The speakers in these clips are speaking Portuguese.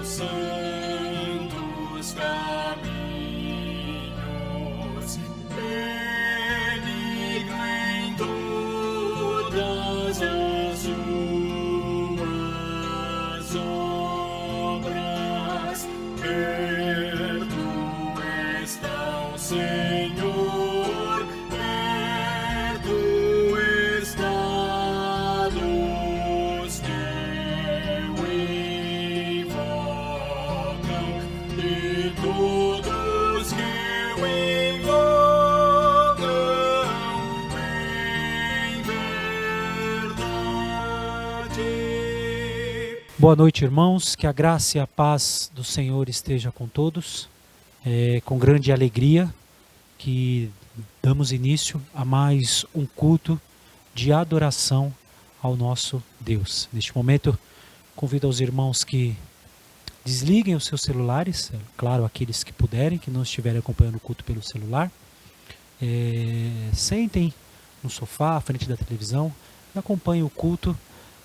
santos caminhos, benigno em todas as suas obras, perto está o Senhor, perto está dos que o invocam, de todos que o invocam em verdade. Boa noite, irmãos, que a graça e a paz do Senhor esteja com todos. Com grande alegria que damos início a mais um culto de adoração ao nosso Deus. Neste momento, convido aos irmãos que desliguem os seus celulares, claro, aqueles que puderem, que não estiverem acompanhando o culto pelo celular. Sentem no sofá, à frente da televisão, e acompanhem o culto,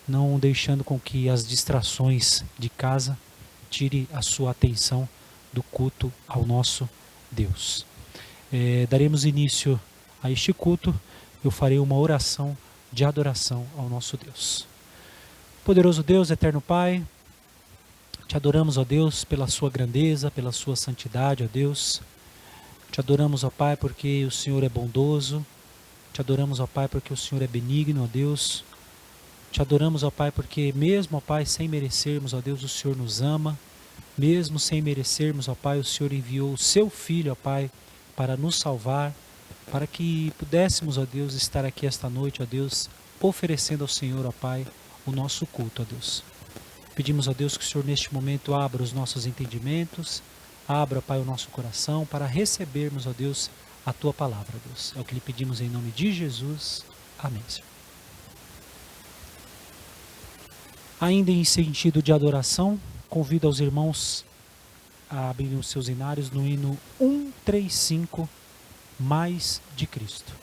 não deixando com que as distrações de casa tire a sua atenção do culto ao nosso Deus. Daremos início a este culto. Eu farei uma oração de adoração ao nosso Deus. Poderoso Deus, eterno Pai, te adoramos, ó Deus, pela sua grandeza, pela sua santidade, ó Deus. Te adoramos, ó Pai, porque o Senhor é bondoso. Te adoramos, ó Pai, porque o Senhor é benigno, ó Deus. Te adoramos, ó Pai, porque mesmo, ó Pai, sem merecermos, ó Deus, o Senhor nos ama. Mesmo sem merecermos, ó Pai, o Senhor enviou o seu Filho, ó Pai, para nos salvar, para que pudéssemos, ó Deus, estar aqui esta noite, ó Deus, oferecendo ao Senhor, ó Pai, o nosso culto, ó Deus. Pedimos, ó Deus, que o Senhor neste momento abra os nossos entendimentos, abra, ó Pai, o nosso coração, para recebermos, ó Deus, a Tua palavra, ó Deus. É o que lhe pedimos em nome de Jesus. Amém, Senhor. Ainda em sentido de adoração, convido aos irmãos a abrirem os seus hinários no hino 135, Mais de Cristo.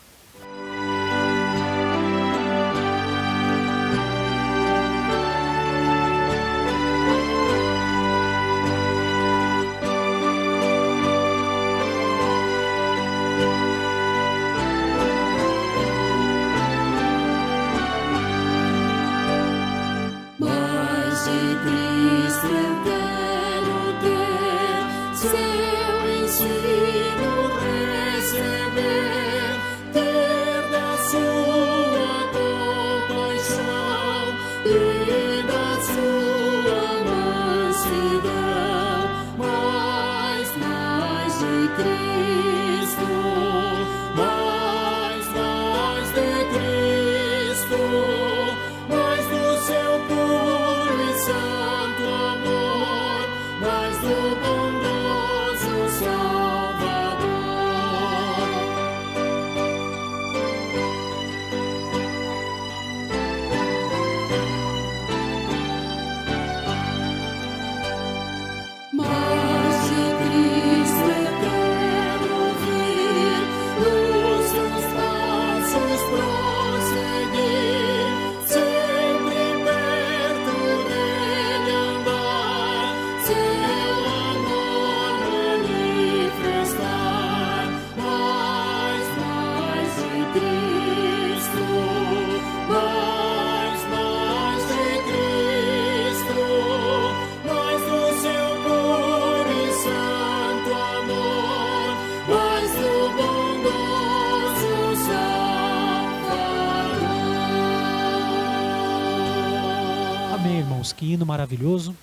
Que hino maravilhoso.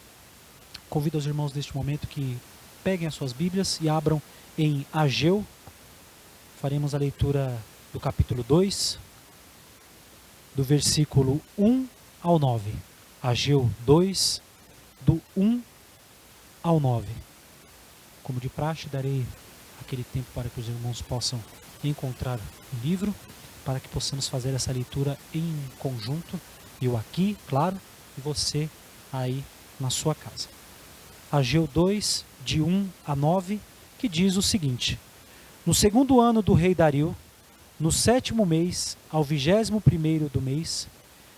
Convido os irmãos neste momento que peguem as suas Bíblias e abram em Ageu. Faremos a leitura do capítulo 2, do versículo 1 ao 9. Ageu 2, do 1 ao 9. Como de praxe, darei aquele tempo para que os irmãos possam encontrar o livro, para que possamos fazer essa leitura em conjunto. Eu aqui, claro, e você aí na sua casa. Ageu 2, de 1 a 9, que diz o seguinte: No segundo ano do rei Dario, no 7º mês, ao 21º do mês,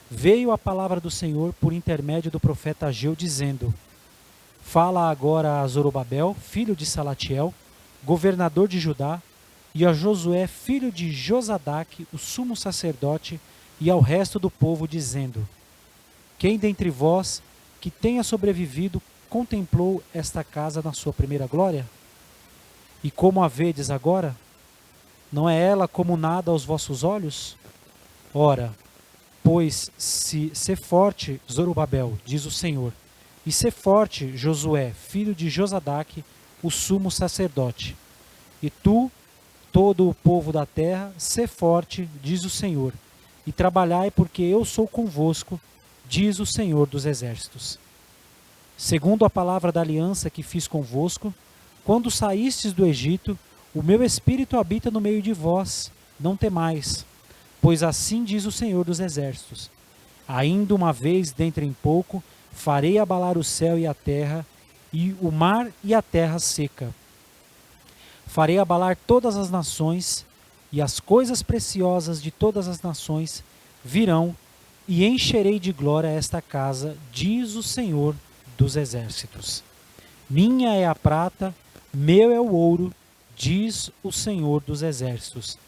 veio a palavra do Senhor por intermédio do profeta Ageu, dizendo: Fala agora a Zorobabel, filho de Salatiel, governador de Judá, e a Josué, filho de Josadaque, o sumo sacerdote, e ao resto do povo, dizendo: quem dentre vós que tenha sobrevivido contemplou esta casa na sua primeira glória? E como a vedes agora? Não é ela como nada aos vossos olhos? Ora, pois se forte, Zorobabel, diz o Senhor, e se forte, Josué, filho de Josadaque, o sumo sacerdote. E tu, todo o povo da terra, se forte, diz o Senhor, e trabalhai, porque eu sou convosco, diz o Senhor dos exércitos. Segundo a palavra da aliança que fiz convosco, quando saístes do Egito, o meu espírito habita no meio de vós, não temais, pois assim diz o Senhor dos exércitos: ainda uma vez dentre em pouco, farei abalar o céu e a terra, e o mar e a terra seca. Farei abalar todas as nações, e as coisas preciosas de todas as nações virão, e encherei de glória esta casa, diz o Senhor dos exércitos. Minha é a prata, meu é o ouro, diz o Senhor dos exércitos.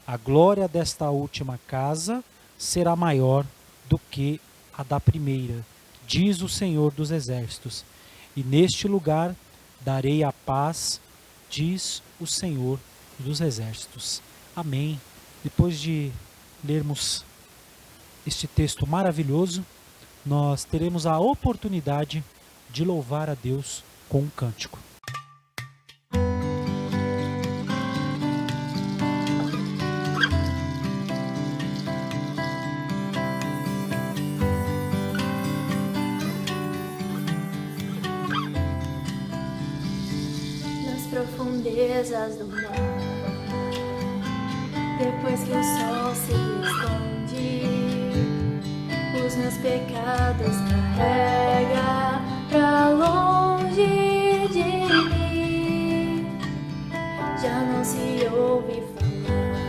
A glória desta última casa será maior do que a da primeira, diz o Senhor dos exércitos. E neste lugar darei a paz, diz o Senhor dos exércitos. Amém. Depois de lermos este texto maravilhoso, nós teremos a oportunidade de louvar a Deus com um cântico. Nas profundezas do mar, depois que o sol se esconde, os meus pecados carrega pra longe de mim. Já não se ouve falar,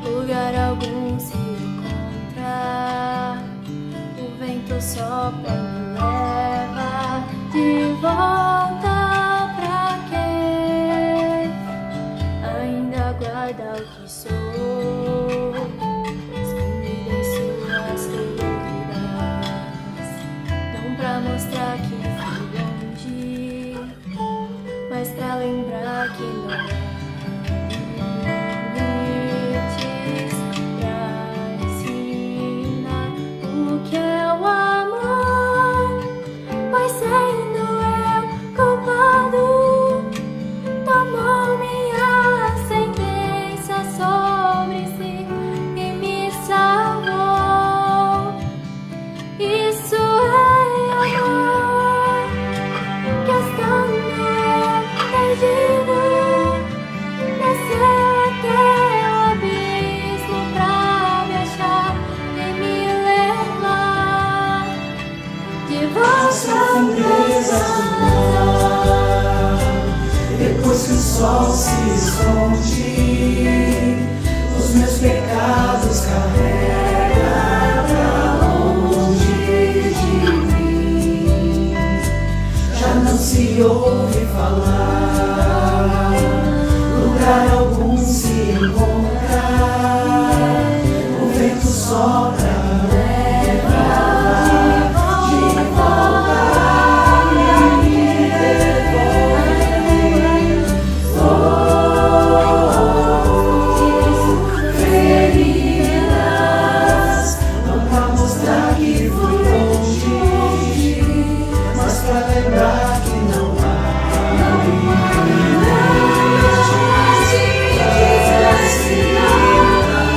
lugar algum se encontra. O vento sopra e me leva de volta pra quem ainda guarda o que sou, escondido em suas feridas, não pra mostrar que fui longe, mas pra lembrar que não há limites pra ensinar o que é o amor, pois sendo eu culpado, tomou minha sentença sobre si e me salvou. Isso é amor, que estando eu perdido, desceu até o abismo pra me achar e me levar de volta ao Depois que o sol se esconde, os meus pecados carrega pra longe de mim. Já não se ouve falar, lugar algum se encontra. O vento sopra, leva de volta e me feridas, não pra mostrar que fui longe, mas pra lembrar que não há limites pra ensinar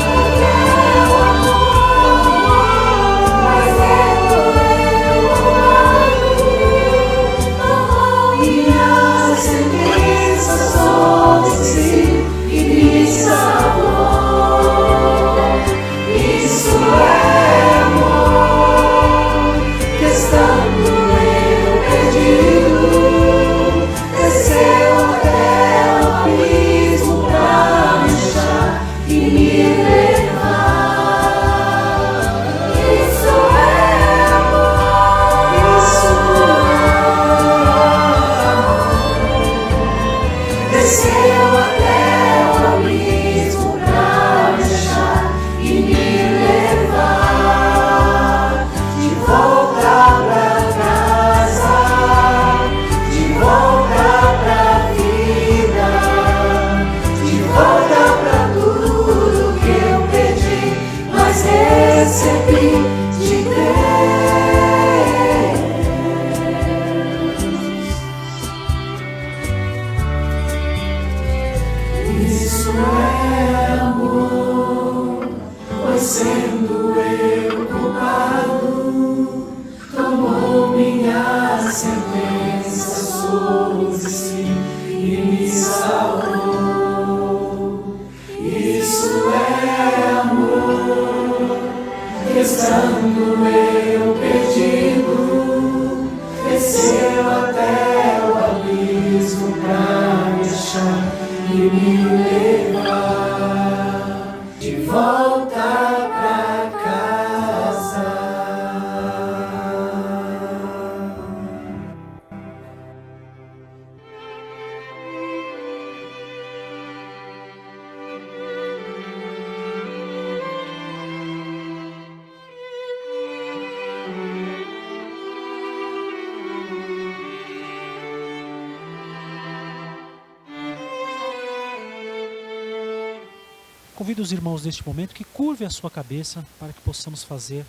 o que é o amor, sentença sou de si e me salvou. Isso é amor, estando eu perdido, desceu até o abismo pra me achar e me levar de volta pra casa. Convido os irmãos neste momento que curvem a sua cabeça para que possamos fazer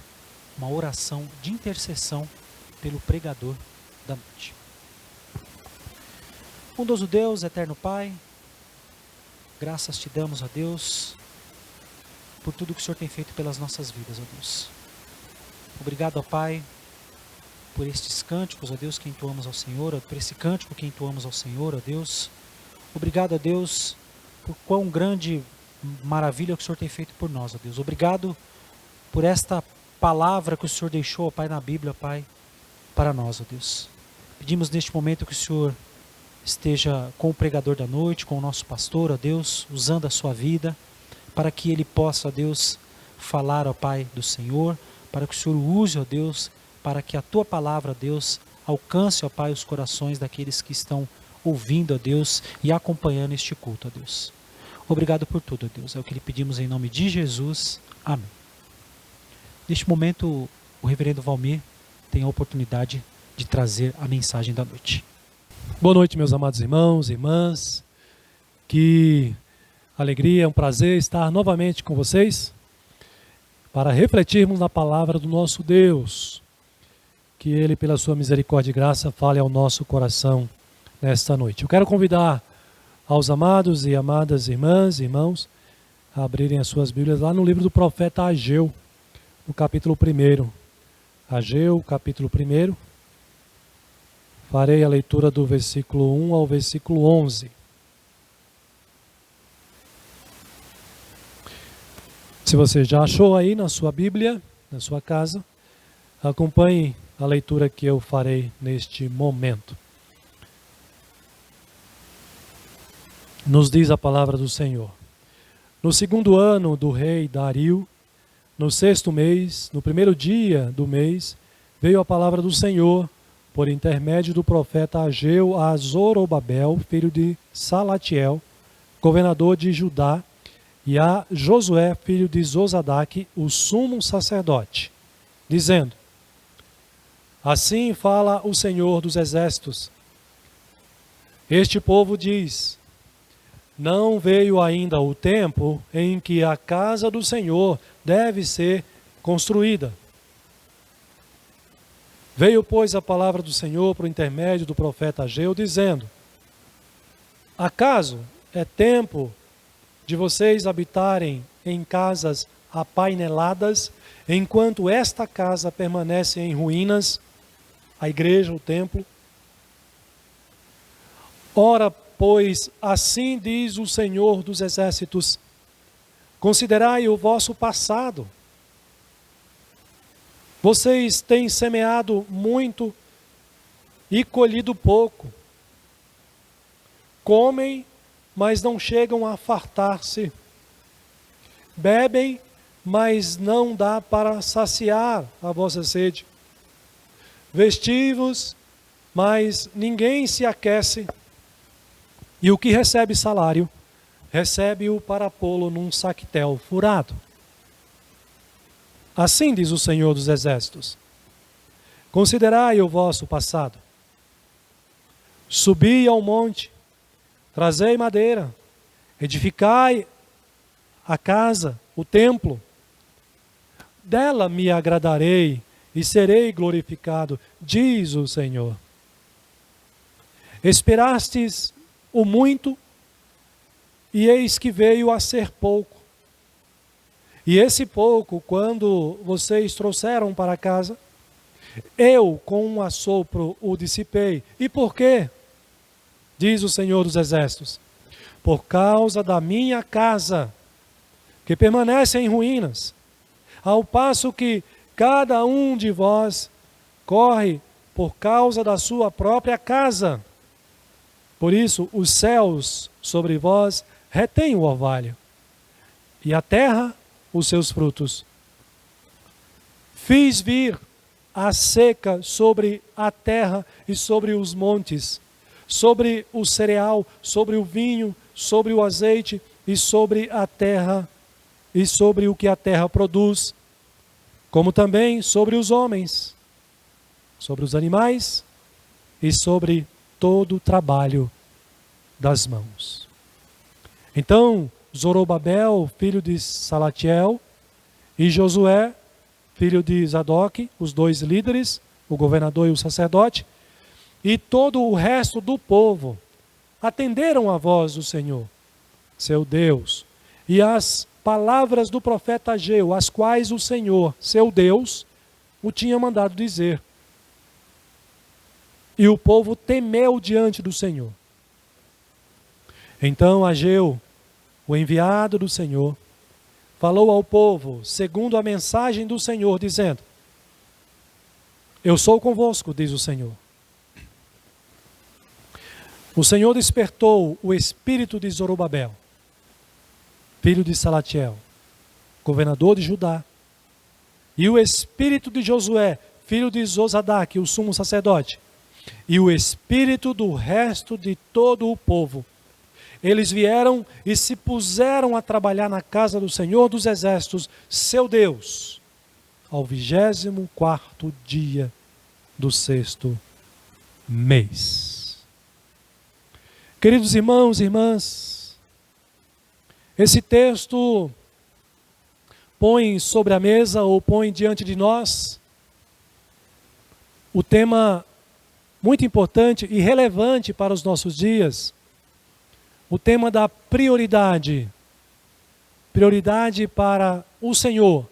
uma oração de intercessão pelo pregador da noite. Bondoso Deus, eterno Pai, graças te damos, ó Deus, por tudo que o Senhor tem feito pelas nossas vidas, ó Deus. Obrigado, ó Pai, por estes cânticos, ó Deus, que entoamos ao Senhor, ó, por esse cântico que entoamos ao Senhor, ó Deus. Obrigado, ó Deus, por quão grande maravilha que o Senhor tem feito por nós, ó Deus. Obrigado por esta palavra que o Senhor deixou, ó Pai, na Bíblia, Pai, para nós, ó Deus. Pedimos neste momento que o Senhor esteja com o pregador da noite, com o nosso pastor, ó Deus, usando a sua vida, para que ele possa, ó Deus, falar, ó Pai, do Senhor, para que o Senhor use, ó Deus, para que a tua palavra, ó Deus, alcance, ó Pai, os corações daqueles que estão ouvindo, ó Deus, e acompanhando este culto, ó Deus. Obrigado por tudo, ó Deus. É o que lhe pedimos em nome de Jesus. Amém. Neste momento, o reverendo Valmir tem a oportunidade de trazer a mensagem da noite. Boa noite, meus amados irmãos e irmãs. Que alegria, é um prazer estar novamente com vocês para refletirmos na palavra do nosso Deus. Que Ele, pela sua misericórdia e graça, fale ao nosso coração nesta noite. Eu quero convidar aos amados e amadas irmãs e irmãos a abrirem as suas Bíblias lá no livro do profeta Ageu, no capítulo 1. Ageu, capítulo 1. Farei a leitura do versículo 1 ao versículo 11. Se você já achou aí na sua Bíblia, na sua casa, acompanhe a leitura que eu farei neste momento. Nos diz a palavra do Senhor. No 2º ano do rei Dario, no 6º mês, no 1º dia do mês, veio a palavra do Senhor, por intermédio do profeta Ageu, a Zorobabel, filho de Salatiel, governador de Judá, e a Josué, filho de Zosadaque, o sumo sacerdote, dizendo: Assim fala o Senhor dos exércitos. Este povo diz: Não veio ainda o tempo em que a casa do Senhor deve ser construída. Veio, pois, a palavra do Senhor por intermédio do profeta Ageu, dizendo: Acaso é tempo de vocês habitarem em casas apaineladas, enquanto esta casa permanece em ruínas, a igreja, o templo? Ora, pois assim diz o Senhor dos exércitos: Considerai o vosso passado. Vocês têm semeado muito e colhido pouco. Comem, mas não chegam a fartar-se. Bebem, mas não dá para saciar a vossa sede. Vestivos, mas ninguém se aquece. E o que recebe salário, recebe-o para pô-lo num saquetel furado. Assim diz o Senhor dos Exércitos: Considerai o vosso passado. Subi ao monte, trazei madeira, edificai a casa, o templo. Dela me agradarei e serei glorificado, diz o Senhor. Esperastes o muito, e eis que veio a ser pouco. E esse pouco, quando vocês trouxeram para casa, Eu com um assopro o dissipei. E por quê? Diz o Senhor dos Exércitos. Por causa da minha casa, que permanece em ruínas, ao passo que cada um de vós corre por causa da sua própria casa. Por isso, os céus sobre vós retêm o orvalho, e a terra os seus frutos. Fiz vir a seca sobre a terra e sobre os montes, sobre o cereal, sobre o vinho, sobre o azeite e sobre a terra e sobre o que a terra produz, como também sobre os homens, sobre os animais e sobre todo o trabalho das mãos. Então, Zorobabel, filho de Salatiel, e Josué, filho de Zadok, os dois líderes, o governador e o sacerdote, e todo o resto do povo, atenderam a voz do Senhor, seu Deus, e as palavras do profeta Ageu, as quais o Senhor, seu Deus, o tinha mandado dizer. E o povo temeu diante do Senhor. Então Ageu, o enviado do Senhor, falou ao povo, segundo a mensagem do Senhor, dizendo: Eu sou convosco, diz o Senhor. O Senhor despertou o espírito de Zorobabel, filho de Salatiel, governador de Judá, e o espírito de Josué, filho de Zosadaque, o sumo sacerdote, e o espírito do resto de todo o povo. Eles vieram e se puseram a trabalhar na casa do Senhor dos Exércitos, seu Deus, ao 24º dia do 6º mês. Queridos irmãos e irmãs, esse texto põe sobre a mesa ou põe diante de nós o tema muito importante e relevante para os nossos dias, o tema da prioridade. Prioridade para o Senhor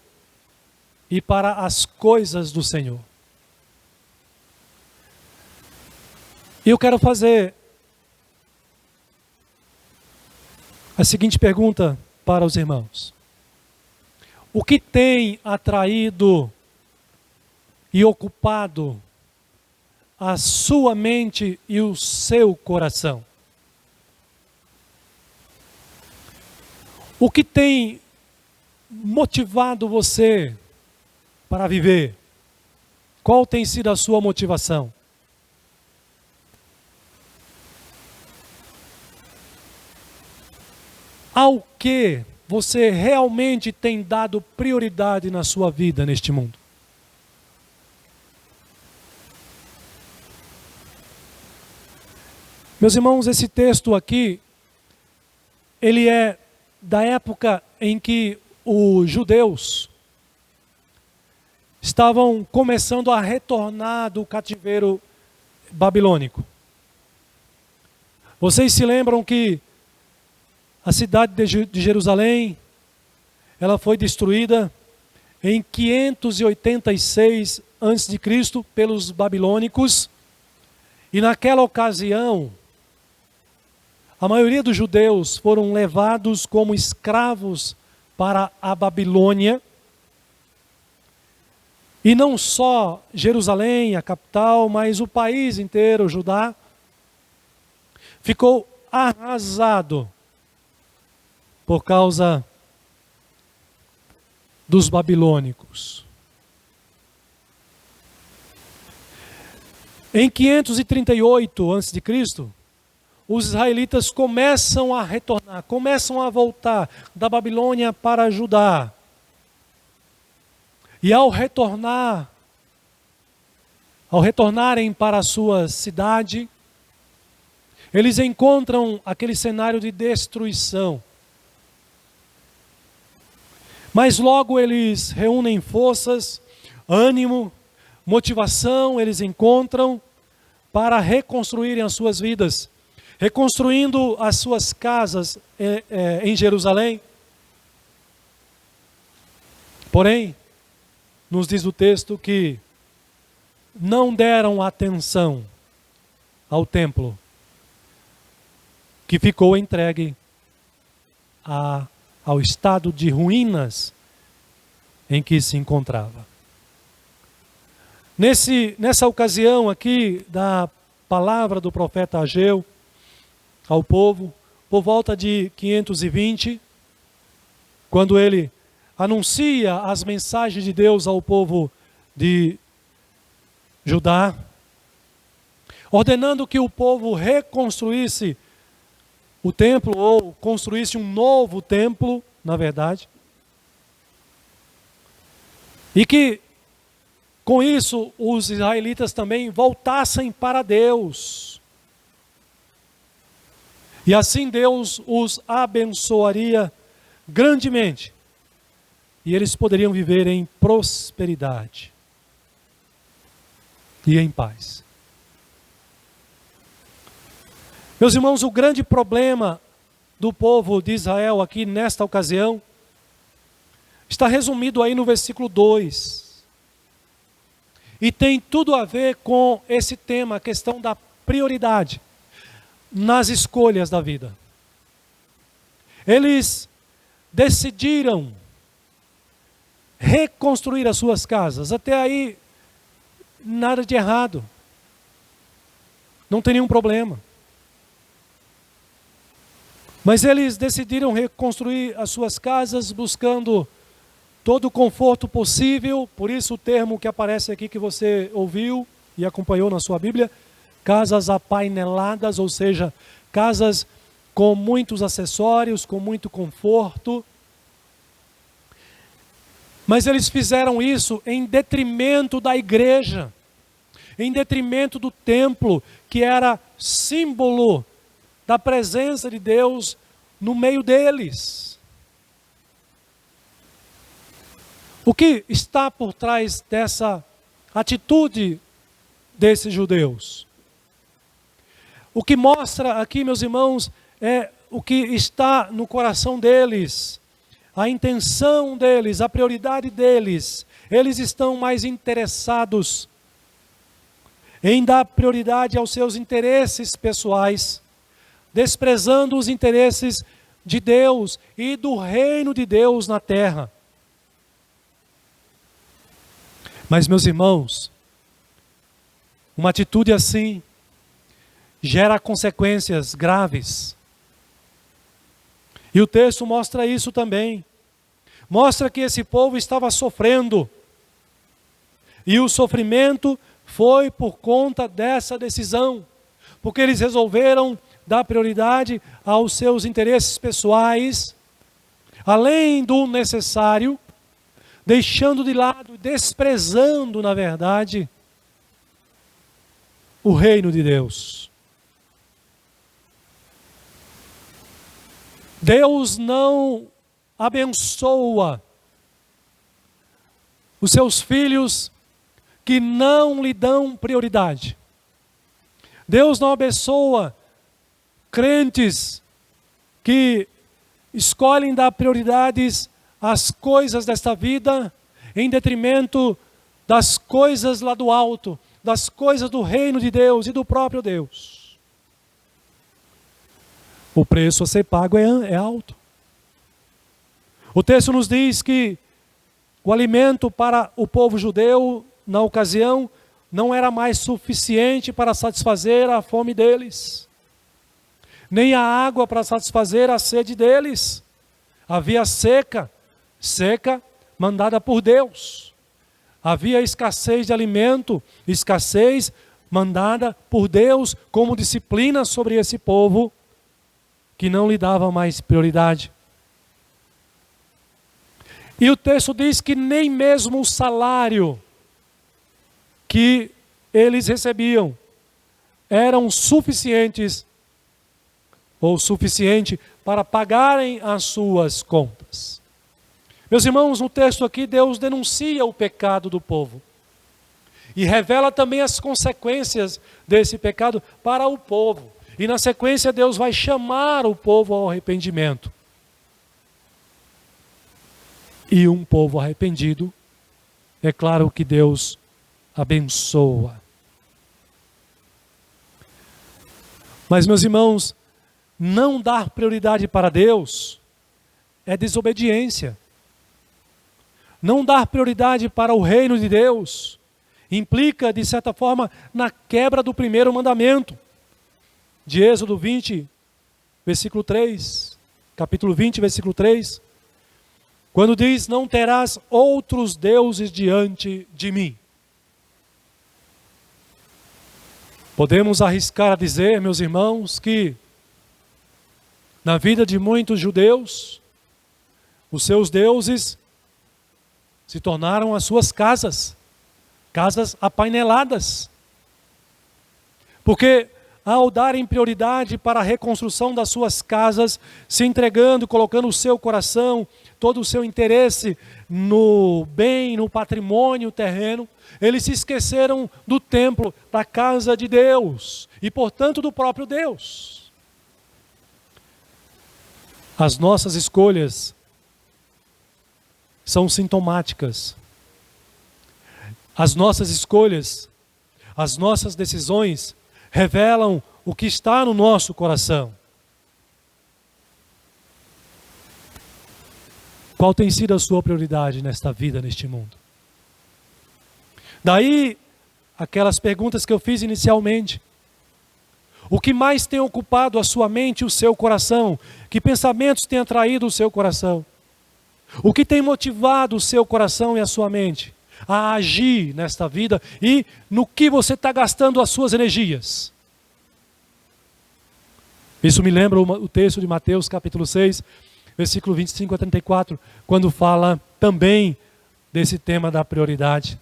e para as coisas do Senhor. E eu quero fazer a seguinte pergunta para os irmãos: o que tem atraído e ocupado a sua mente e o seu coração? O que tem motivado você para viver? Qual tem sido a sua motivação? Ao que você realmente tem dado prioridade na sua vida neste mundo? Meus irmãos, esse texto aqui, ele é da época em que os judeus estavam começando a retornar do cativeiro babilônico. Vocês se lembram que a cidade de Jerusalém, ela foi destruída em 586 a.C. pelos babilônicos, e naquela ocasião, a maioria dos judeus foram levados como escravos para a Babilônia. E não só Jerusalém, a capital, mas o país inteiro, Judá, ficou arrasado por causa dos babilônicos. Em 538 a.C., os israelitas começam a retornar, começam a voltar da Babilônia para Judá. E ao retornarem para a sua cidade, eles encontram aquele cenário de destruição. Mas logo eles reúnem forças, ânimo, motivação, eles encontram para reconstruírem as suas vidas, reconstruindo as suas casas em Jerusalém. Porém, nos diz o texto que não deram atenção ao templo, que ficou entregue ao estado de ruínas em que se encontrava. Nessa ocasião aqui da palavra do profeta Ageu ao povo, por volta de 520, quando ele anuncia as mensagens de Deus ao povo de Judá, ordenando que o povo reconstruísse o templo, ou construísse um novo templo, na verdade, e que com isso os israelitas também voltassem para Deus. E assim Deus os abençoaria grandemente. E eles poderiam viver em prosperidade e em paz. Meus irmãos, o grande problema do povo de Israel aqui nesta ocasião está resumido aí no versículo 2. E tem tudo a ver com esse tema, a questão da prioridade nas escolhas da vida. Eles decidiram reconstruir as suas casas. Até aí, nada de errado. Não tem nenhum problema. Mas eles decidiram reconstruir as suas casas buscando todo o conforto possível. Por isso o termo que aparece aqui que você ouviu e acompanhou na sua Bíblia, casas apaineladas, ou seja, casas com muitos acessórios, com muito conforto. Mas eles fizeram isso em detrimento da igreja, em detrimento do templo, que era símbolo da presença de Deus no meio deles. O que está por trás dessa atitude desses judeus? O que mostra aqui, meus irmãos, é o que está no coração deles, a intenção deles, a prioridade deles. Eles estão mais interessados em dar prioridade aos seus interesses pessoais, desprezando os interesses de Deus e do reino de Deus na terra. Mas, meus irmãos, uma atitude assim gera consequências graves. E o texto mostra isso também. Mostra que esse povo estava sofrendo. E o sofrimento foi por conta dessa decisão. Porque eles resolveram dar prioridade aos seus interesses pessoais, além do necessário, deixando de lado, desprezando, na verdade, o reino de Deus. Deus não abençoa os seus filhos que não lhe dão prioridade. Deus não abençoa crentes que escolhem dar prioridades às coisas desta vida em detrimento das coisas lá do alto, das coisas do reino de Deus e do próprio Deus. O preço a ser pago é alto. O texto nos diz que o alimento para o povo judeu, na ocasião, não era mais suficiente para satisfazer a fome deles, nem a água para satisfazer a sede deles. Havia seca mandada por Deus. Havia escassez de alimento, escassez mandada por Deus como disciplina sobre esse povo que não lhe dava mais prioridade. E o texto diz que nem mesmo o salário que eles recebiam eram suficientes ou suficiente para pagarem as suas contas. Meus irmãos, no texto aqui Deus denuncia o pecado do povo e revela também as consequências desse pecado para o povo. E na sequência Deus vai chamar o povo ao arrependimento. E um povo arrependido, é claro que Deus abençoa. Mas, meus irmãos, não dar prioridade para Deus é desobediência. Não dar prioridade para o reino de Deus implica, de certa forma, na quebra do primeiro mandamento. De Êxodo 20, versículo 3. Capítulo 20, versículo 3. Quando diz, não terás outros deuses diante de mim. Podemos arriscar a dizer, meus irmãos, que na vida de muitos judeus, os seus deuses se tornaram as suas casas, casas apaineladas. Porque ao darem prioridade para a reconstrução das suas casas, se entregando, colocando o seu coração, todo o seu interesse no bem, no patrimônio terreno, eles se esqueceram do templo, da casa de Deus e, portanto, do próprio Deus. As nossas escolhas são sintomáticas. As nossas escolhas, as nossas decisões revelam o que está no nosso coração. Qual tem sido a sua prioridade nesta vida, neste mundo? Daí, aquelas perguntas que eu fiz inicialmente. O que mais tem ocupado a sua mente e o seu coração? Que pensamentos têm atraído o seu coração? O que tem motivado o seu coração e a sua mente a agir nesta vida e no que você está gastando as suas energias? Isso me lembra o texto de Mateus capítulo 6, versículo 25 a 34, quando fala também desse tema da prioridade.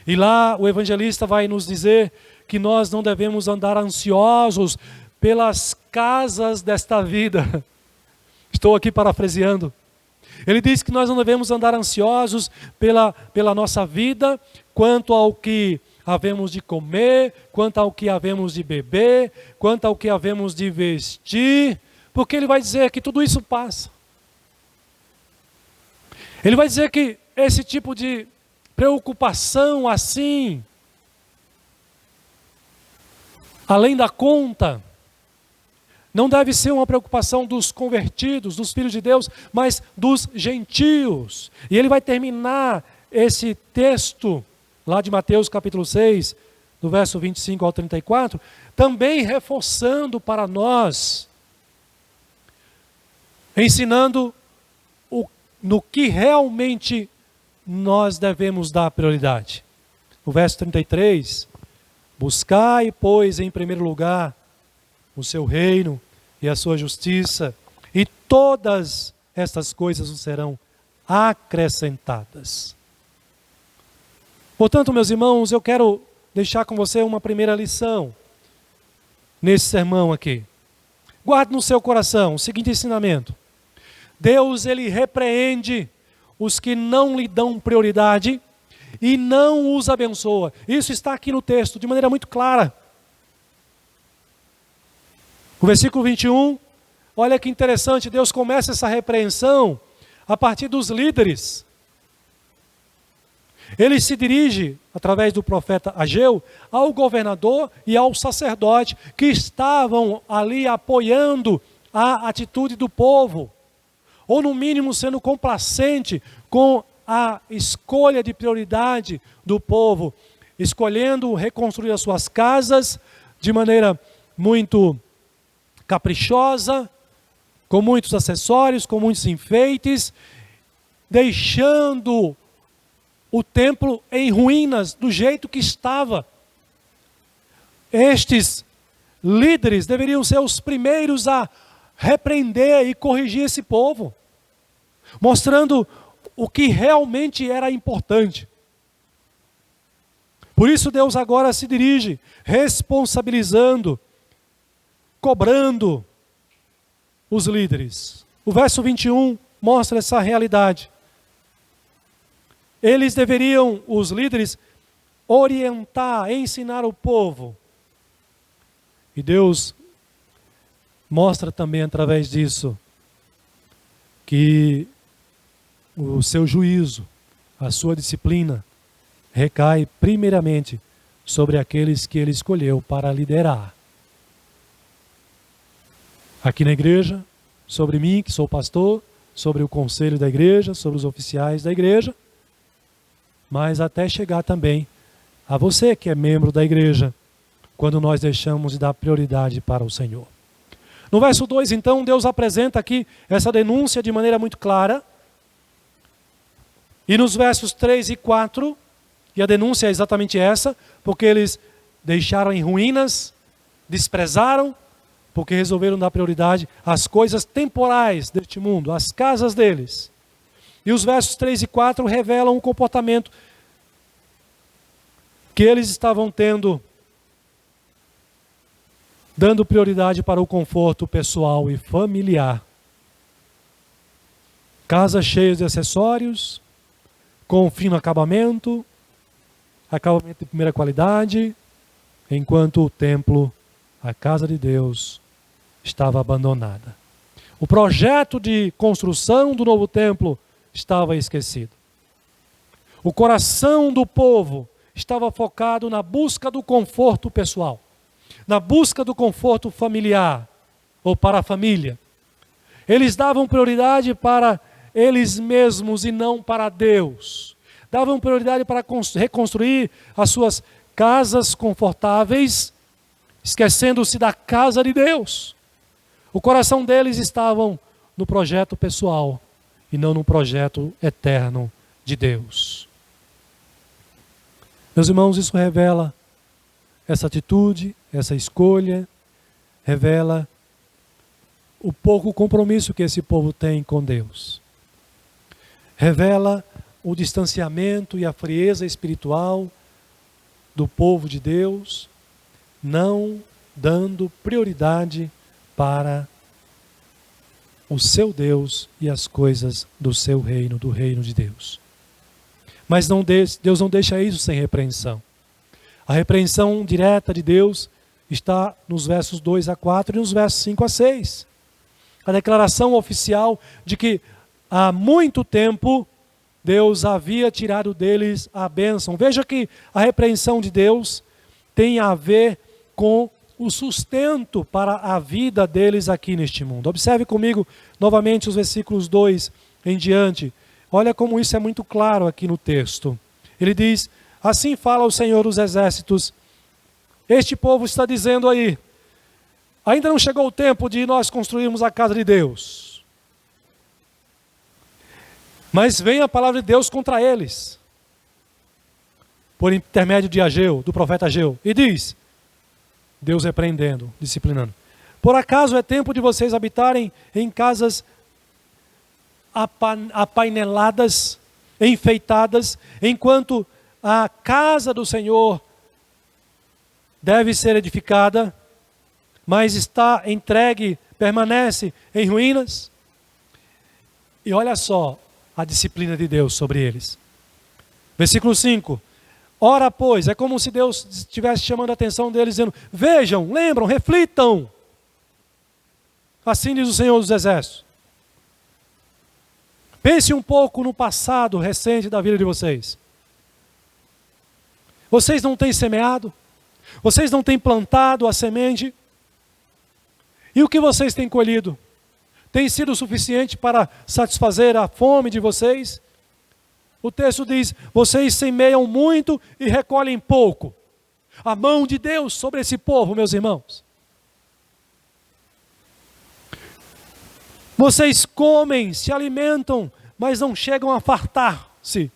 E lá o evangelista vai nos dizer que nós não devemos andar ansiosos pelas casas desta vida. Estou aqui parafraseando. Ele diz que nós não devemos andar ansiosos pela nossa vida, quanto ao que havemos de comer, quanto ao que havemos de beber, quanto ao que havemos de vestir, porque ele vai dizer que tudo isso passa. Ele vai dizer que esse tipo de preocupação assim, além da conta, não deve ser uma preocupação dos convertidos, dos filhos de Deus, mas dos gentios. E ele vai terminar esse texto, lá de Mateus capítulo 6, do verso 25 ao 34, também reforçando para nós, ensinando no que realmente nós devemos dar prioridade. O verso 33, buscai, pois, em primeiro lugar, o seu reino e a sua justiça, e todas estas coisas nos serão acrescentadas. Portanto, meus irmãos, eu quero deixar com você uma primeira lição nesse sermão aqui. Guarde no seu coração o seguinte ensinamento: Deus, ele repreende os que não lhe dão prioridade e não os abençoa. Isso está aqui no texto de maneira muito clara. O versículo 21, olha que interessante, Deus começa essa repreensão a partir dos líderes. Ele se dirige, através do profeta Ageu, ao governador e ao sacerdote que estavam ali apoiando a atitude do povo, ou no mínimo sendo complacente com a escolha de prioridade do povo, escolhendo reconstruir as suas casas de maneira muito caprichosa, com muitos acessórios, com muitos enfeites, deixando o templo em ruínas do jeito que estava. Estes líderes deveriam ser os primeiros a repreender e corrigir esse povo, mostrando o que realmente era importante. Por isso Deus agora se dirige, responsabilizando, cobrando os líderes. O verso 21 mostra essa realidade. Eles deveriam, os líderes, orientar, ensinar o povo. E Deus mostra também através disso que o seu juízo, a sua disciplina recai primeiramente sobre aqueles que ele escolheu para liderar. Aqui na igreja, sobre mim, que sou pastor, sobre o conselho da igreja, sobre os oficiais da igreja, mas até chegar também a você que é membro da igreja, quando nós deixamos de dar prioridade para o Senhor. No verso 2, então, Deus apresenta aqui essa denúncia de maneira muito clara. E nos versos 3 e 4, e a denúncia é exatamente essa, porque eles deixaram em ruínas, desprezaram, porque resolveram dar prioridade às coisas temporais deste mundo, às casas deles. E os versos 3 e 4 revelam um comportamento que eles estavam tendo, dando prioridade para o conforto pessoal e familiar. Casas cheias de acessórios, com fino acabamento de primeira qualidade, enquanto o templo, a casa de Deus, estava abandonada. O projeto de construção do novo templo estava esquecido. O coração do povo estava focado na busca do conforto pessoal, na busca do conforto familiar, ou para a família. Eles davam prioridade para eles mesmos e não para Deus. Davam prioridade para reconstruir as suas casas confortáveis, esquecendo-se da casa de Deus. O coração deles estava no projeto pessoal e não no projeto eterno de Deus. Meus irmãos, isso revela essa atitude, essa escolha, revela o pouco compromisso que esse povo tem com Deus. Revela o distanciamento e a frieza espiritual do povo de Deus, não dando prioridade para o seu Deus e as coisas do seu reino, do reino de Deus. Mas Deus não deixa isso sem repreensão. A repreensão direta de Deus está nos versos 2 a 4 e nos versos 5 a 6. A declaração oficial de que há muito tempo Deus havia tirado deles a bênção. Veja que a repreensão de Deus tem a ver com o sustento para a vida deles aqui neste mundo. Observe comigo novamente os versículos 2 em diante. Olha como isso é muito claro aqui no texto. Ele diz: assim fala o Senhor dos Exércitos. Este povo está dizendo aí, ainda não chegou o tempo de nós construirmos a casa de Deus. Mas vem a palavra de Deus contra eles, por intermédio de Ageu, do profeta Ageu, e diz, Deus repreendendo, disciplinando: por acaso é tempo de vocês habitarem em casas apaineladas, enfeitadas, enquanto a casa do Senhor deve ser edificada, mas está entregue, permanece em ruínas? E olha só a disciplina de Deus sobre eles. Versículo 5. Ora, pois, é como se Deus estivesse chamando a atenção deles, dizendo: vejam, lembram, reflitam. Assim diz o Senhor dos Exércitos. Pense um pouco no passado recente da vida de vocês. Vocês não têm semeado? Vocês não têm plantado a semente? E o que vocês têm colhido? Tem sido suficiente para satisfazer a fome de vocês? O texto diz: vocês semeiam muito e recolhem pouco. A mão de Deus sobre esse povo, meus irmãos. Vocês comem, se alimentam, mas não chegam a fartar-se,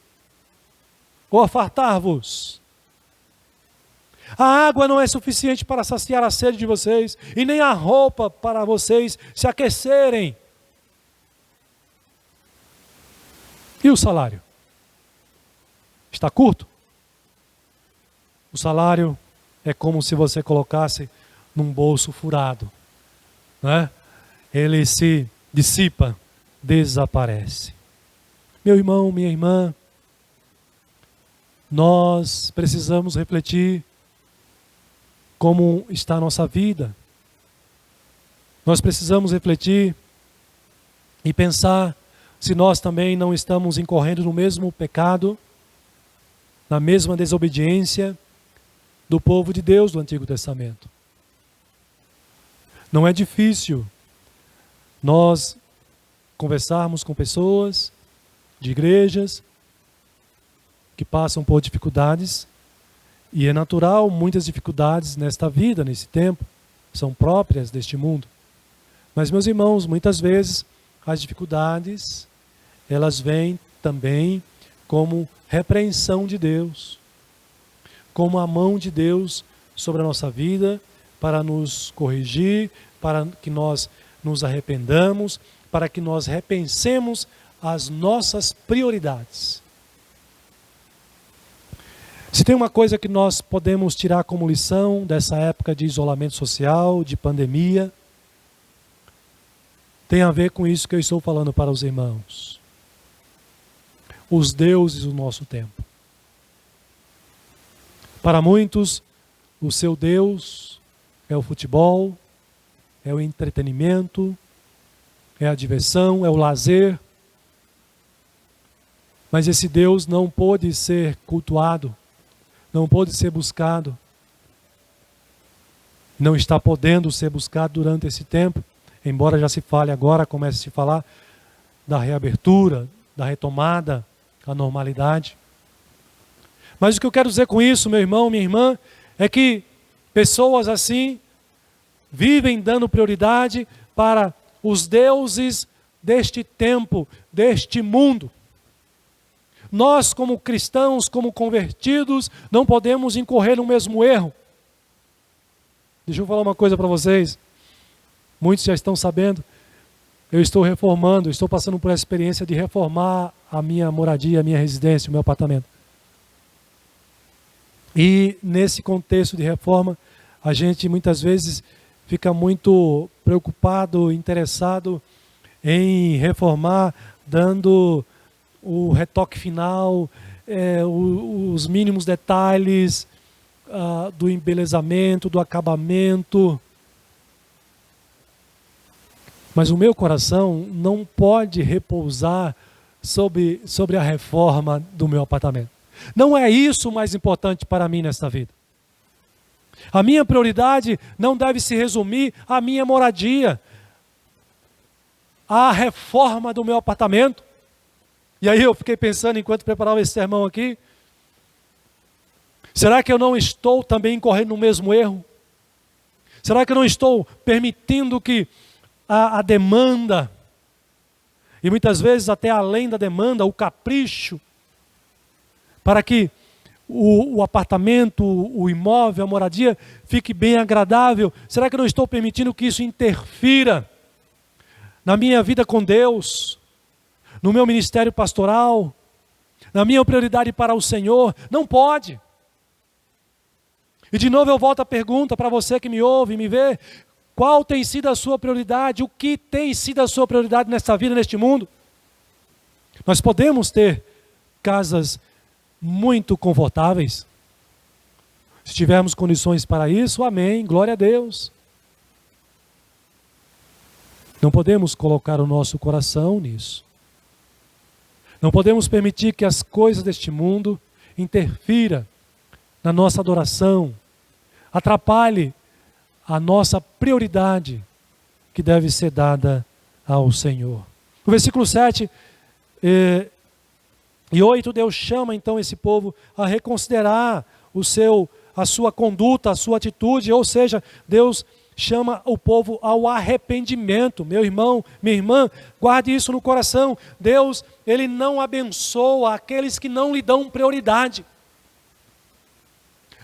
ou a fartar-vos. A água não é suficiente para saciar a sede de vocês, e nem a roupa para vocês se aquecerem. E o salário? Está curto? O salário é como se você colocasse num bolso furado, né? Ele se dissipa, desaparece. Meu irmão, minha irmã, nós precisamos refletir como está a nossa vida. Nós precisamos refletir e pensar se nós também não estamos incorrendo no mesmo pecado na mesma desobediência do povo de Deus do Antigo Testamento. Não é difícil nós conversarmos com pessoas de igrejas que passam por dificuldades, e é natural, muitas dificuldades nesta vida, nesse tempo, são próprias deste mundo. Mas, meus irmãos, muitas vezes as dificuldades, elas vêm também como repreensão de Deus, como a mão de Deus sobre a nossa vida, para nos corrigir, para que nós nos arrependamos, para que nós repensemos as nossas prioridades. Se tem uma coisa que nós podemos tirar como lição dessa época de isolamento social, de pandemia, tem a ver com isso que eu estou falando para os irmãos. Os deuses do nosso tempo. Para muitos, o seu Deus é o futebol, é o entretenimento, é a diversão, é o lazer. Mas esse Deus não pôde ser cultuado, não pôde ser buscado, não está podendo ser buscado durante esse tempo, embora já se fale agora, comece a se falar da reabertura, da retomada à normalidade. Mas o que eu quero dizer com isso, meu irmão, minha irmã, é que pessoas assim vivem dando prioridade para os deuses deste tempo, deste mundo. Nós, como cristãos, como convertidos, não podemos incorrer no mesmo erro. Deixa eu falar uma coisa para vocês. Muitos já estão sabendo. Eu estou reformando, estou passando por essa experiência de reformar a minha moradia, a minha residência, o meu apartamento. E nesse contexto de reforma, a gente muitas vezes fica muito preocupado, interessado em reformar, dando o retoque final, os mínimos detalhes do embelezamento, do acabamento. Mas o meu coração não pode repousar sobre a reforma do meu apartamento. Não é isso o mais importante para mim nesta vida. A minha prioridade não deve se resumir à minha moradia, à reforma do meu apartamento. E aí eu fiquei pensando, enquanto preparava esse sermão aqui, será que eu não estou também incorrendo no mesmo erro? Será que eu não estou permitindo que a demanda, e muitas vezes até além da demanda, o capricho, para que o apartamento, o imóvel, a moradia fique bem agradável, será que eu não estou permitindo que isso interfira na minha vida com Deus, no meu ministério pastoral, na minha prioridade para o Senhor? Não pode. E de novo eu volto à pergunta para você que me ouve e me vê: qual tem sido a sua prioridade? O que tem sido a sua prioridade nesta vida, neste mundo? Nós podemos ter casas muito confortáveis. Se tivermos condições para isso, amém, glória a Deus. Não podemos colocar o nosso coração nisso. Não podemos permitir que as coisas deste mundo interfiram na nossa adoração, atrapalhe a nossa prioridade que deve ser dada ao Senhor. No versículo 7 e 8, Deus chama então esse povo a reconsiderar a sua conduta, a sua atitude, ou seja, Deus chama o povo ao arrependimento. Meu irmão, minha irmã, guarde isso no coração. Deus, Ele não abençoa aqueles que não lhe dão prioridade.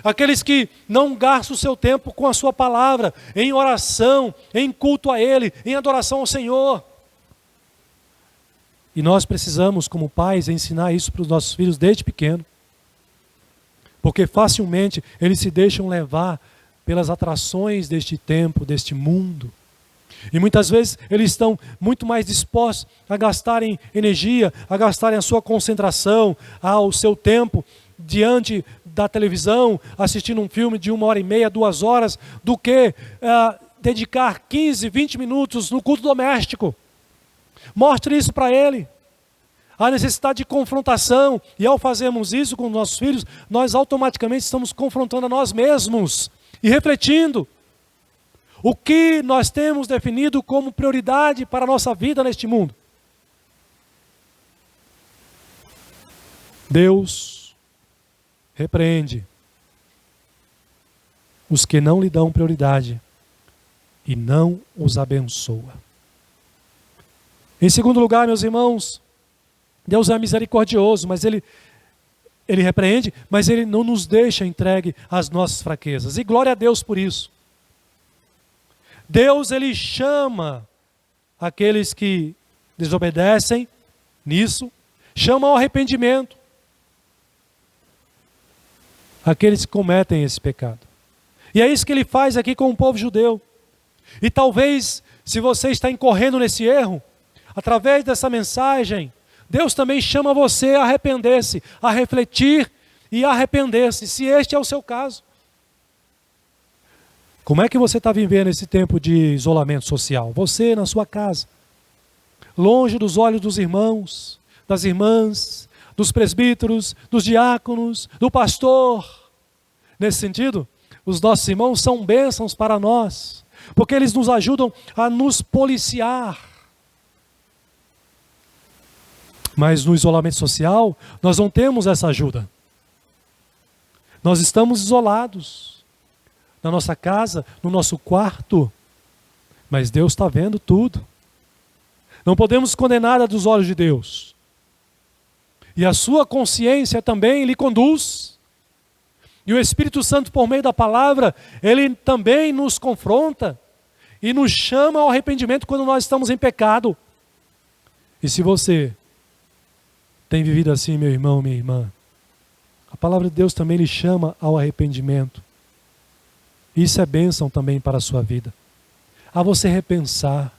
Aqueles que não gastam o seu tempo com a sua palavra, em oração, em culto a Ele, em adoração ao Senhor. E nós precisamos, como pais, ensinar isso para os nossos filhos desde pequeno. Porque facilmente eles se deixam levar pelas atrações deste tempo, deste mundo. E muitas vezes eles estão muito mais dispostos a gastarem energia, a gastarem a sua concentração, ao seu tempo diante da televisão, assistindo um filme de 1h30, 2 horas, do que dedicar 15, 20 minutos no culto doméstico. Mostre isso para ele. há necessidade de confrontação, e ao fazermos isso com nossos filhos, nós automaticamente estamos confrontando a nós mesmos e refletindo o que nós temos definido como prioridade para a nossa vida neste mundo. Deus repreende os que não lhe dão prioridade e não os abençoa. Em segundo lugar, meus irmãos, Deus é misericordioso, mas Ele repreende, mas Ele não nos deixa entregue às nossas fraquezas. E glória a Deus por isso. Deus, Ele chama aqueles que desobedecem nisso, chama ao arrependimento aqueles que cometem esse pecado. E é isso que Ele faz aqui com o povo judeu. E talvez, se você está incorrendo nesse erro, através dessa mensagem, Deus também chama você a arrepender-se, a refletir e a arrepender-se, se este é o seu caso. Como é que você está vivendo esse tempo de isolamento social? Você na sua casa, longe dos olhos dos irmãos, das irmãs, dos presbíteros, dos diáconos, do pastor. Nesse sentido, os nossos irmãos são bênçãos para nós, porque eles nos ajudam a nos policiar. Mas no isolamento social, nós não temos essa ajuda. Nós estamos isolados na nossa casa, no nosso quarto, mas Deus está vendo tudo. Não podemos condenar nada dos olhos de Deus. E a sua consciência também lhe conduz. E o Espírito Santo, por meio da palavra, ele também nos confronta e nos chama ao arrependimento quando nós estamos em pecado. E se você tem vivido assim, meu irmão, minha irmã, a palavra de Deus também lhe chama ao arrependimento. Isso é bênção também para a sua vida. A você repensar.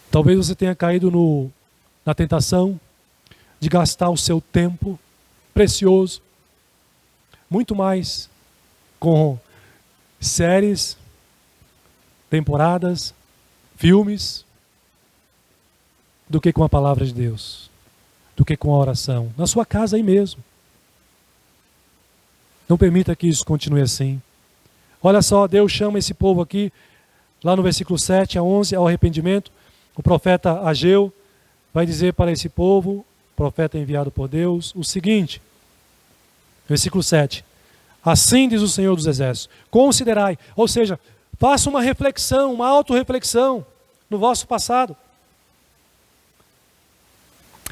Talvez você tenha caído na tentação de gastar o seu tempo precioso, muito mais com séries, temporadas, filmes, do que com a palavra de Deus, do que com a oração, na sua casa aí mesmo. Não permita que isso continue assim. Olha só, Deus chama esse povo aqui, lá no versículo 7 a 11, ao arrependimento. O profeta Ageu vai dizer para esse povo, profeta enviado por Deus, o seguinte, versículo 7. Assim diz o Senhor dos Exércitos, considerai, ou seja, faça uma reflexão, uma autorreflexão no vosso passado.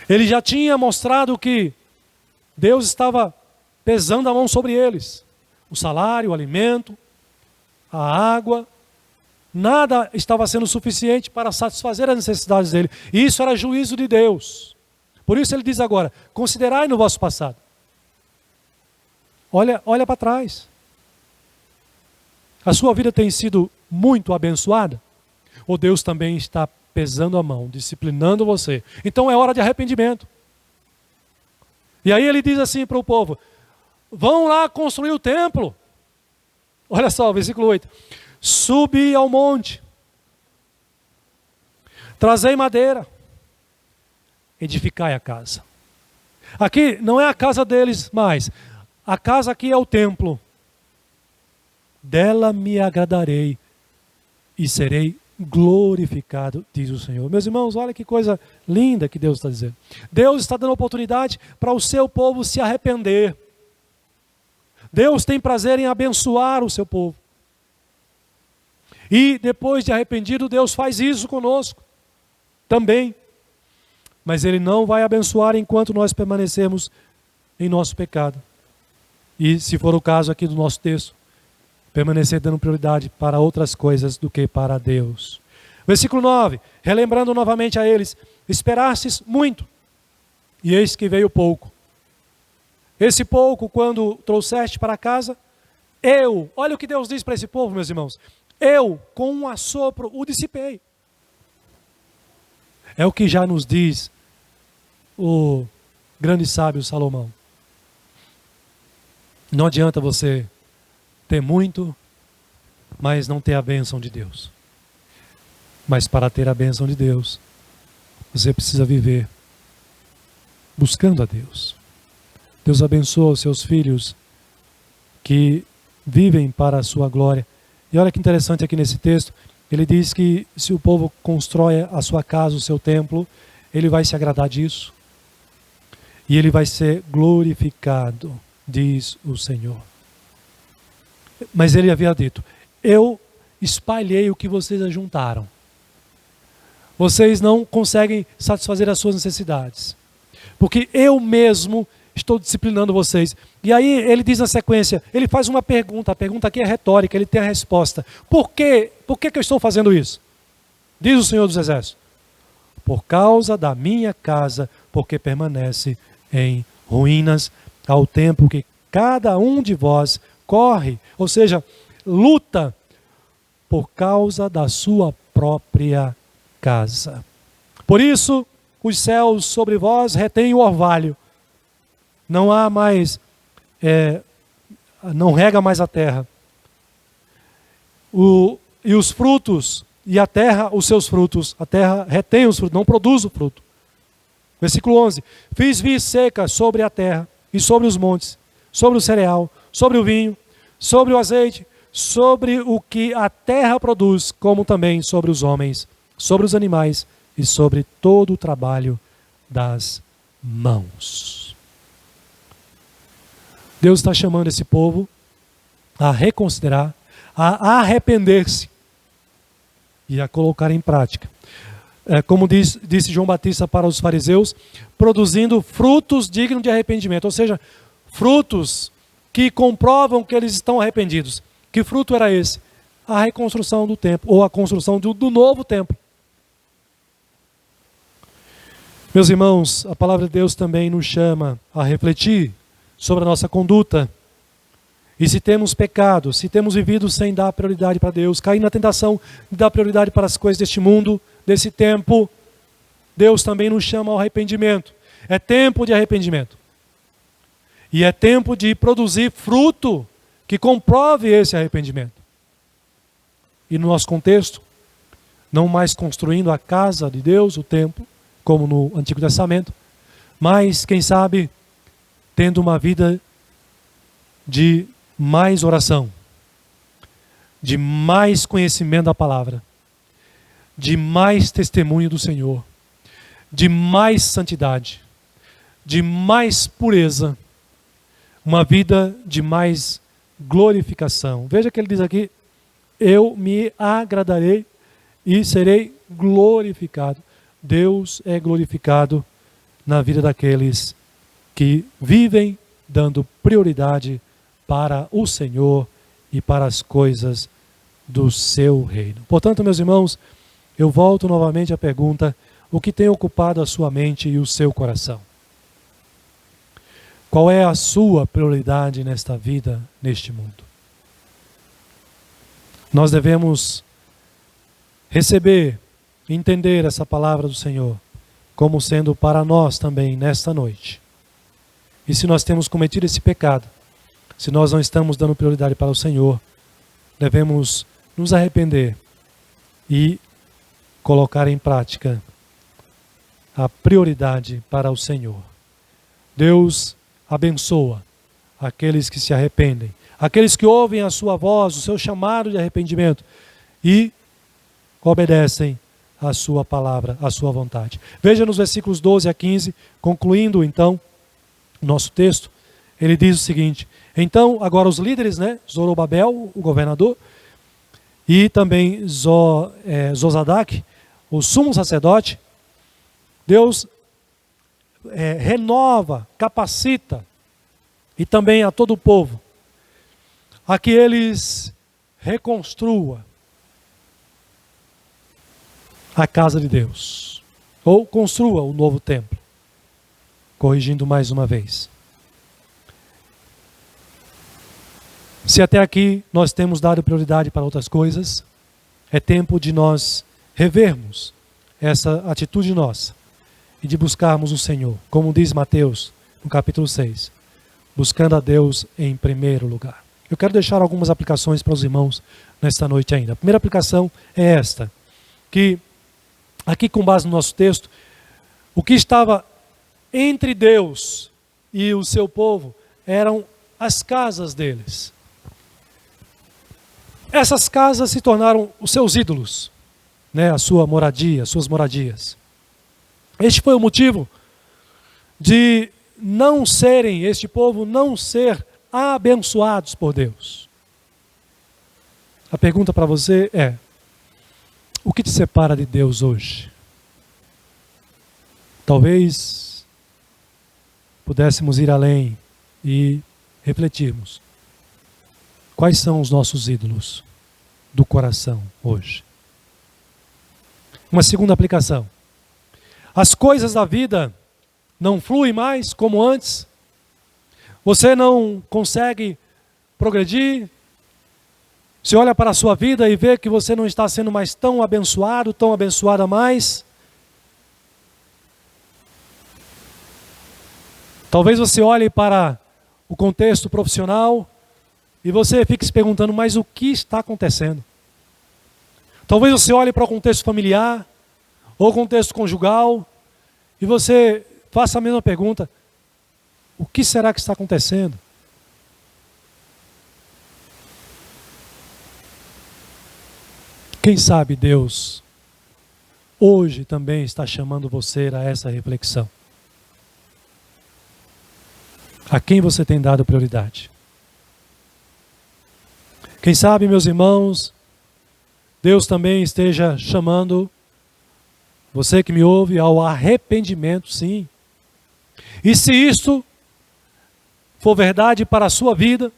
Ele já tinha mostrado que Deus estava pesando a mão sobre eles. O salário, o alimento, a água, nada estava sendo suficiente para satisfazer as necessidades dele. E isso era juízo de Deus. Por isso ele diz agora, considerai no vosso passado. Olha para trás. A sua vida tem sido muito abençoada? Ou Deus também está pesando a mão, disciplinando você? Então é hora de arrependimento. E aí ele diz assim para o povo, vão lá construir o templo. Olha só, versículo 8. Subi ao monte, trazei madeira, edificai a casa. Aqui não é a casa deles mais, a casa aqui é o templo. Dela me agradarei e serei glorificado, diz o Senhor. Meus irmãos, olha que coisa linda que Deus está dizendo. Deus está dando oportunidade para o seu povo se arrepender. Deus tem prazer em abençoar o seu povo. E depois de arrependido, Deus faz isso conosco também. Mas Ele não vai abençoar enquanto nós permanecermos em nosso pecado. E se for o caso aqui do nosso texto, permanecer dando prioridade para outras coisas do que para Deus. Versículo 9, relembrando novamente a eles, esperastes muito, e eis que veio pouco. Esse pouco, quando trouxeste para casa, olha o que Deus diz para esse povo, meus irmãos, eu, com um assopro, o dissipei. É o que já nos diz o grande sábio Salomão. Não adianta você ter muito, mas não ter a bênção de Deus. Mas para ter a bênção de Deus, Você precisa viver buscando a Deus. Deus abençoa os seus filhos que vivem para a sua glória. E olha que interessante aqui nesse texto, ele diz que se o povo constrói a sua casa, o seu templo, ele vai se agradar disso. E ele vai ser glorificado, diz o Senhor. Mas ele havia dito: eu espalhei o que vocês ajuntaram. Vocês não conseguem satisfazer as suas necessidades, porque eu mesmo estou disciplinando vocês. E aí ele diz na sequência, ele faz uma pergunta, a pergunta aqui é retórica, ele tem a resposta. Por quê? Por que eu estou fazendo isso? Diz o Senhor dos Exércitos: por causa da minha casa, porque permanece em ruínas, ao tempo que cada um de vós corre, ou seja, luta por causa da sua própria casa. Por isso, os céus sobre vós retêm o orvalho. Não há mais, não rega mais a terra. E os frutos, e a terra, os seus frutos, a terra retém os frutos, não produz o fruto. Versículo 11: fiz vir seca sobre a terra e sobre os montes, sobre o cereal, sobre o vinho, sobre o azeite, sobre o que a terra produz, como também sobre os homens, sobre os animais e sobre todo o trabalho das mãos. Deus está chamando esse povo a reconsiderar, a arrepender-se e a colocar em prática. Como disse João Batista para os fariseus, produzindo frutos dignos de arrependimento, ou seja, frutos que comprovam que eles estão arrependidos. Que fruto era esse? A reconstrução do templo, ou a construção do novo templo. Meus irmãos, a palavra de Deus também nos chama a refletir sobre a nossa conduta. E se temos pecado, se temos vivido sem dar prioridade para Deus, cair na tentação de dar prioridade para as coisas deste mundo, desse tempo, Deus também nos chama ao arrependimento. É tempo de arrependimento. E é tempo de produzir fruto que comprove esse arrependimento. E no nosso contexto, não mais construindo a casa de Deus, o templo, como no Antigo Testamento, mas, quem sabe, tendo uma vida de mais oração, de mais conhecimento da palavra, de mais testemunho do Senhor, de mais santidade, de mais pureza, uma vida de mais glorificação. Veja que ele diz aqui: eu me agradarei e serei glorificado. Deus é glorificado na vida daqueles que vivem dando prioridade para o Senhor e para as coisas do seu reino. Portanto, meus irmãos, eu volto novamente à pergunta: o que tem ocupado a sua mente e o seu coração? Qual é a sua prioridade nesta vida, neste mundo? Nós devemos receber, entender essa palavra do Senhor como sendo para nós também nesta noite. E se nós temos cometido esse pecado, se nós não estamos dando prioridade para o Senhor, devemos nos arrepender e colocar em prática a prioridade para o Senhor. Deus abençoa aqueles que se arrependem, aqueles que ouvem a sua voz, o seu chamado de arrependimento e obedecem a sua palavra, a sua vontade. Veja nos versículos 12 a 15, concluindo então o nosso texto, ele diz o seguinte: então agora os líderes, Zorobabel, o governador, e também Zosadac, o sumo sacerdote, Deus renova, capacita, e também a todo o povo, a que eles reconstrua a casa de Deus, ou construa o novo templo. Corrigindo mais uma vez. Se até aqui nós temos dado prioridade para outras coisas, é tempo de nós revermos essa atitude nossa e de buscarmos o Senhor, como diz Mateus no capítulo 6, buscando a Deus em primeiro lugar. Eu quero deixar algumas aplicações para os irmãos nesta noite ainda. A primeira aplicação é esta, que aqui com base no nosso texto, O que estava entre Deus e o seu povo eram as casas deles. Essas casas se tornaram os seus ídolos, né? A sua moradia, as suas moradias. Este foi o motivo de não serem, este povo não ser abençoados por Deus. A pergunta para você é: o que te separa de Deus hoje? Talvez pudéssemos ir além e refletirmos. Quais são os nossos ídolos do coração hoje? Uma segunda aplicação. As coisas da vida não fluem mais como antes. Você não consegue progredir. Você olha para a sua vida e vê que você não está sendo mais tão abençoado, tão abençoada mais. Talvez você olhe para o contexto profissional e você fique se perguntando, mas o que está acontecendo? Talvez você olhe para o contexto familiar ou contexto conjugal e você faça a mesma pergunta: o que será que está acontecendo? Quem sabe Deus hoje também está chamando você a essa reflexão. A quem você tem dado prioridade? Quem sabe, meus irmãos, Deus também esteja chamando você que me ouve ao arrependimento, sim. E se isso for verdade para a sua vida,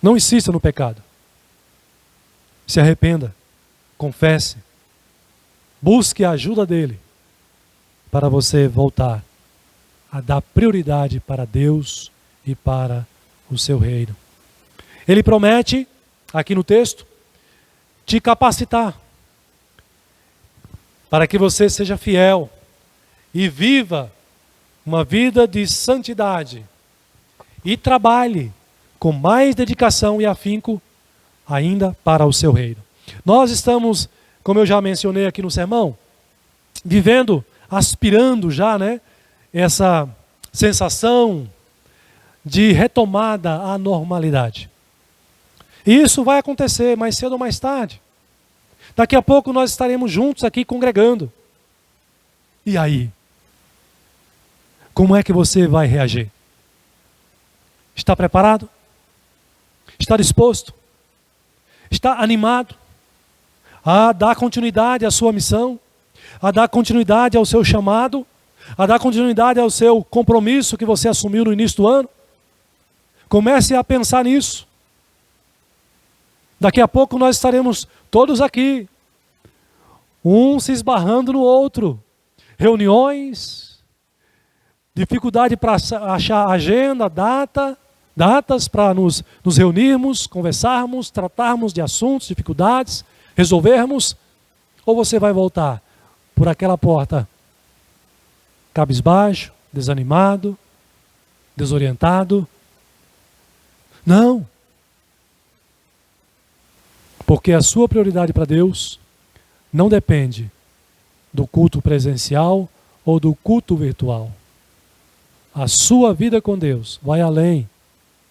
não insista no pecado. Se arrependa, confesse, busque a ajuda dele para você voltar a dar prioridade para Deus e para o seu reino. Ele promete, aqui no texto, te capacitar para que você seja fiel e viva uma vida de santidade e trabalhe com mais dedicação e afinco ainda para o seu reino. Nós estamos, como eu já mencionei aqui no sermão, vivendo, aspirando já, né, essa sensação de retomada à normalidade. E isso vai acontecer mais cedo ou mais tarde. Daqui a pouco nós estaremos juntos aqui congregando. E aí? Como é que você vai reagir? Está preparado? Está disposto? Está animado a dar continuidade à sua missão? A dar continuidade ao seu chamado? A dar continuidade ao seu compromisso que você assumiu no início do ano? Comece a pensar nisso. Daqui a pouco nós estaremos todos aqui, um se esbarrando no outro. Reuniões, dificuldade para achar agenda, datas para nos reunirmos, conversarmos, tratarmos de assuntos, dificuldades, resolvermos. Ou você vai voltar por aquela porta cabisbaixo, desanimado, desorientado? Não. Porque a sua prioridade para Deus não depende do culto presencial ou do culto virtual. A sua vida com Deus vai além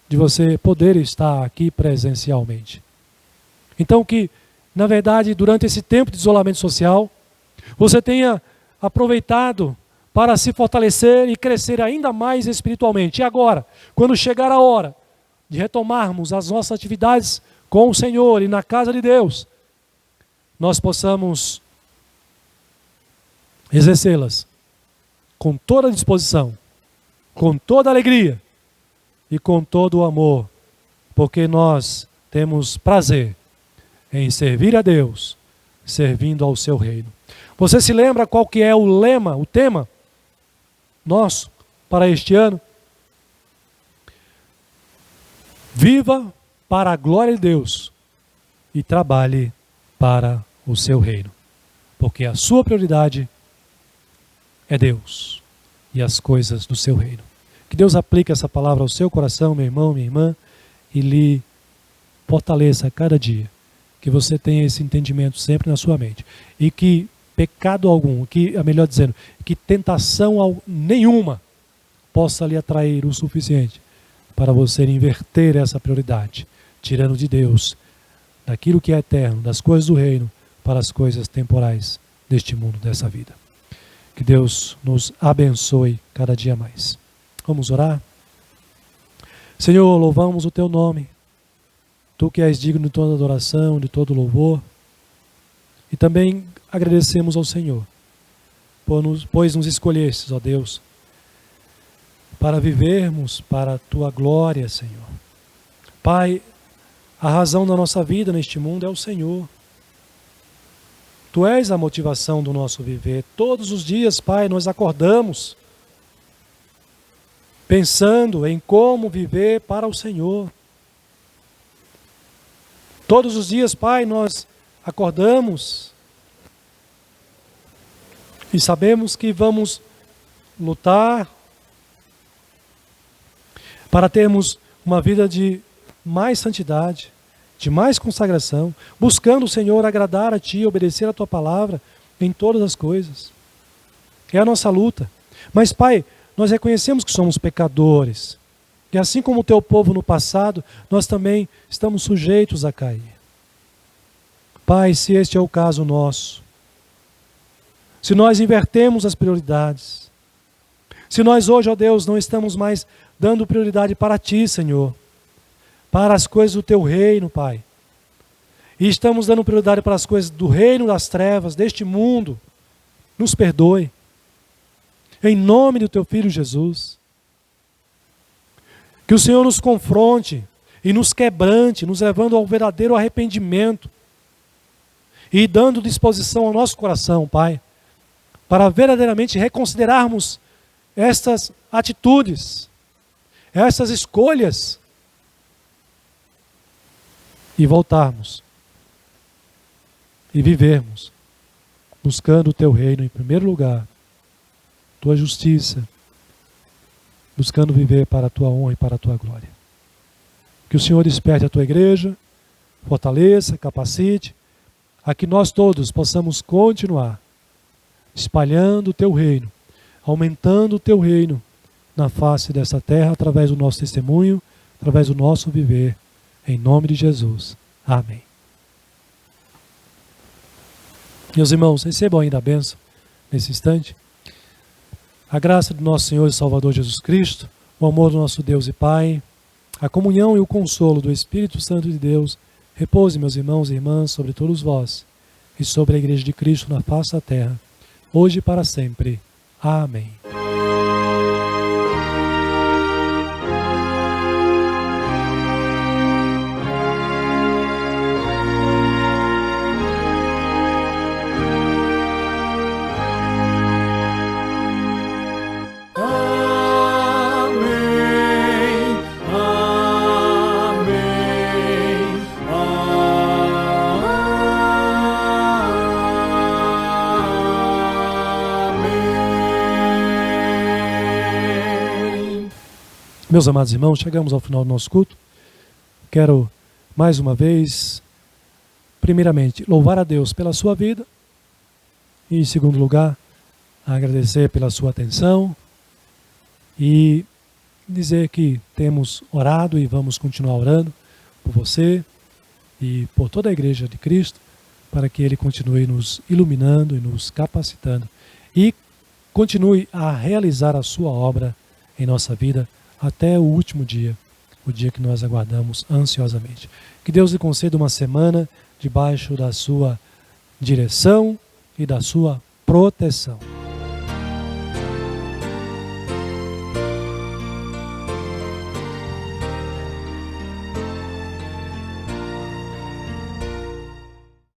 de você poder estar aqui presencialmente. Então que, na verdade, durante esse tempo de isolamento social, você tenha aproveitado para se fortalecer e crescer ainda mais espiritualmente. E agora, quando chegar a hora de retomarmos as nossas atividades com o Senhor e na casa de Deus, nós possamos exercê-las com toda a disposição, com toda a alegria e com todo o amor, porque nós temos prazer em servir a Deus, servindo ao seu reino. Você se lembra qual que é o lema, o tema nosso para este ano? Viva para a glória de Deus e trabalhe para o seu reino. Porque a sua prioridade é Deus e as coisas do seu reino. Que Deus aplique essa palavra ao seu coração, meu irmão, minha irmã, e lhe fortaleça a cada dia. Que você tenha esse entendimento sempre na sua mente. E que pecado algum, melhor dizendo, que tentação nenhuma possa lhe atrair o suficiente para você inverter essa prioridade, tirando de Deus, daquilo que é eterno, das coisas do reino, para as coisas temporais deste mundo, dessa vida. Que Deus nos abençoe cada dia mais. Vamos orar? Senhor, louvamos o Teu nome, Tu que és digno de toda adoração, de todo louvor, e também agradecemos ao Senhor, pois nos escolhestes, ó Deus, para vivermos para a Tua glória, Senhor. Pai, a razão da nossa vida neste mundo é o Senhor. Tu és a motivação do nosso viver. Todos os dias, Pai, nós acordamos pensando em como viver para o Senhor. Todos os dias, Pai, nós acordamos e sabemos que vamos lutar para termos uma vida de mais santidade, de mais consagração, buscando o Senhor agradar a Ti, obedecer a Tua palavra em todas as coisas. É a nossa luta. Mas, Pai, nós reconhecemos que somos pecadores, que assim como o Teu povo no passado, nós também estamos sujeitos a cair. Pai, se este é o caso nosso, se nós invertemos as prioridades, se nós hoje, ó Deus, não estamos mais dando prioridade para Ti, Senhor, para as coisas do Teu reino, Pai, e estamos dando prioridade para as coisas do reino das trevas, deste mundo, nos perdoe, em nome do Teu Filho Jesus. Que o Senhor nos confronte e nos quebrante, nos levando ao verdadeiro arrependimento e dando disposição ao nosso coração, Pai, para verdadeiramente reconsiderarmos estas atitudes, essas escolhas e voltarmos e vivermos buscando o Teu reino em primeiro lugar, Tua justiça, buscando viver para a Tua honra e para a Tua glória. Que o Senhor desperte a Tua igreja, fortaleça, capacite, a que nós todos possamos continuar espalhando o Teu reino, aumentando o Teu reino na face dessa terra, através do nosso testemunho, através do nosso viver, em nome de Jesus. Amém. Meus irmãos, recebam ainda a bênção nesse instante. A graça do nosso Senhor e Salvador Jesus Cristo, o amor do nosso Deus e Pai, a comunhão e o consolo do Espírito Santo de Deus, repouse, meus irmãos e irmãs, sobre todos vós e sobre a Igreja de Cristo na face da terra, hoje e para sempre. Amém. Meus amados irmãos, chegamos ao final do nosso culto. Quero, mais uma vez, primeiramente, louvar a Deus pela sua vida e, em segundo lugar, agradecer pela sua atenção e dizer que temos orado e vamos continuar orando por você e por toda a Igreja de Cristo, para que Ele continue nos iluminando e nos capacitando e continue a realizar a sua obra em nossa vida até o último dia, o dia que nós aguardamos ansiosamente. Que Deus lhe conceda uma semana debaixo da sua direção e da sua proteção.